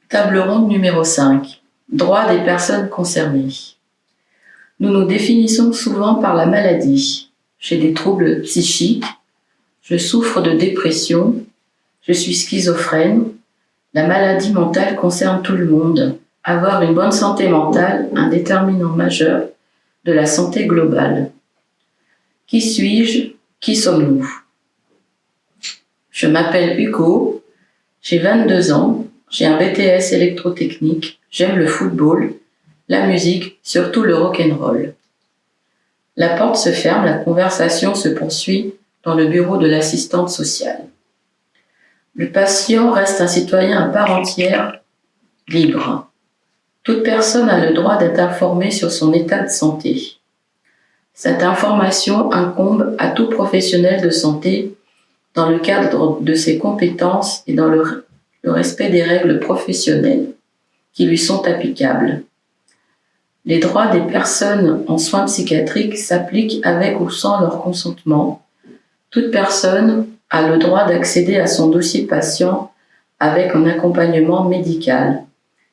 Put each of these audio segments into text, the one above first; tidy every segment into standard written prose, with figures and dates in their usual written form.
Table ronde numéro 5. Droits des personnes concernées. Nous nous définissons souvent par la maladie. J'ai des troubles psychiques, je souffre de dépression, je suis schizophrène. La maladie mentale concerne tout le monde. Avoir une bonne santé mentale, un déterminant majeur de la santé globale. Qui suis-je? Qui sommes-nous? Je m'appelle Hugo, j'ai 22 ans, j'ai un BTS électrotechnique, j'aime le football, la musique, surtout le rock'n'roll. La porte se ferme, la conversation se poursuit dans le bureau de l'assistante sociale. Le patient reste un citoyen à part entière, libre. Toute personne a le droit d'être informée sur son état de santé. Cette information incombe à tout professionnel de santé dans le cadre de ses compétences et dans le respect des règles professionnelles qui lui sont applicables. Les droits des personnes en soins psychiatriques s'appliquent avec ou sans leur consentement. Toute personne a le droit d'accéder à son dossier patient avec un accompagnement médical,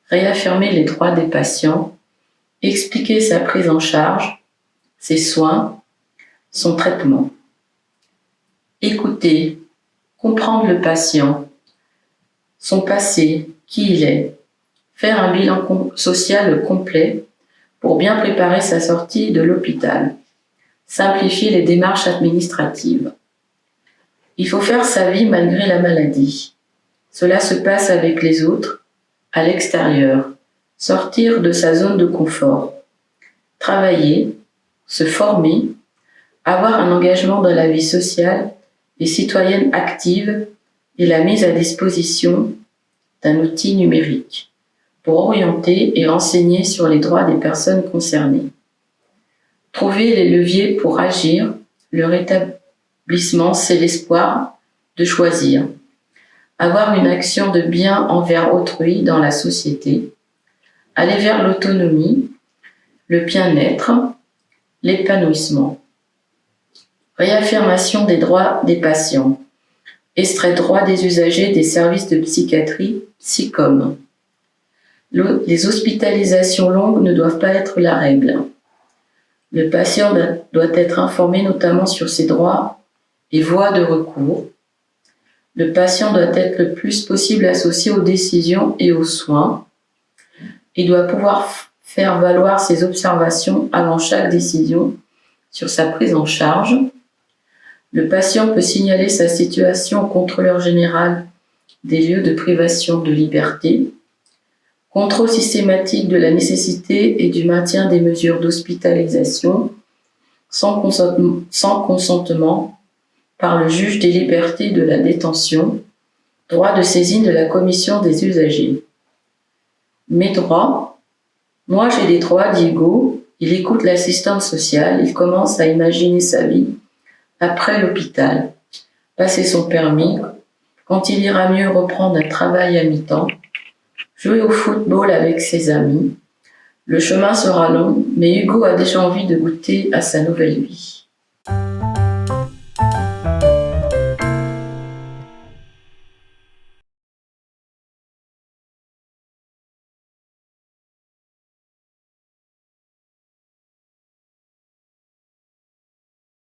réaffirmer les droits des patients, expliquer sa prise en charge, ses soins, son traitement. Écouter, comprendre le patient, son passé, qui il est, faire un bilan social complet pour bien préparer sa sortie de l'hôpital, simplifier les démarches administratives. Il faut faire sa vie malgré la maladie. Cela se passe avec les autres, à l'extérieur, sortir de sa zone de confort, travailler, se former, avoir un engagement dans la vie sociale et citoyenne active et la mise à disposition d'un outil numérique pour orienter et renseigner sur les droits des personnes concernées. Trouver les leviers pour agir, le rétablissement, c'est l'espoir de choisir. Avoir une action de bien envers autrui dans la société, aller vers l'autonomie, le bien-être, l'épanouissement. Réaffirmation des droits des patients. Extrait droit des usagers des services de psychiatrie, SICOM. Les hospitalisations longues ne doivent pas être la règle. Le patient doit être informé notamment sur ses droits et voies de recours. Le patient doit être le plus possible associé aux décisions et aux soins. Il doit pouvoir faire valoir ses observations avant chaque décision sur sa prise en charge. Le patient peut signaler sa situation au contrôleur général des lieux de privation de liberté. Contrôle systématique de la nécessité et du maintien des mesures d'hospitalisation sans consentement par le juge des libertés de la détention. Droit de saisine de la commission des usagers. Mes droits. Moi, j'ai des droits, dit Hugo. Il écoute l'assistante sociale, il commence à imaginer sa vie après l'hôpital, passer son permis, quand il ira mieux reprendre un travail à mi-temps, jouer au football avec ses amis. Le chemin sera long, mais Hugo a déjà envie de goûter à sa nouvelle vie.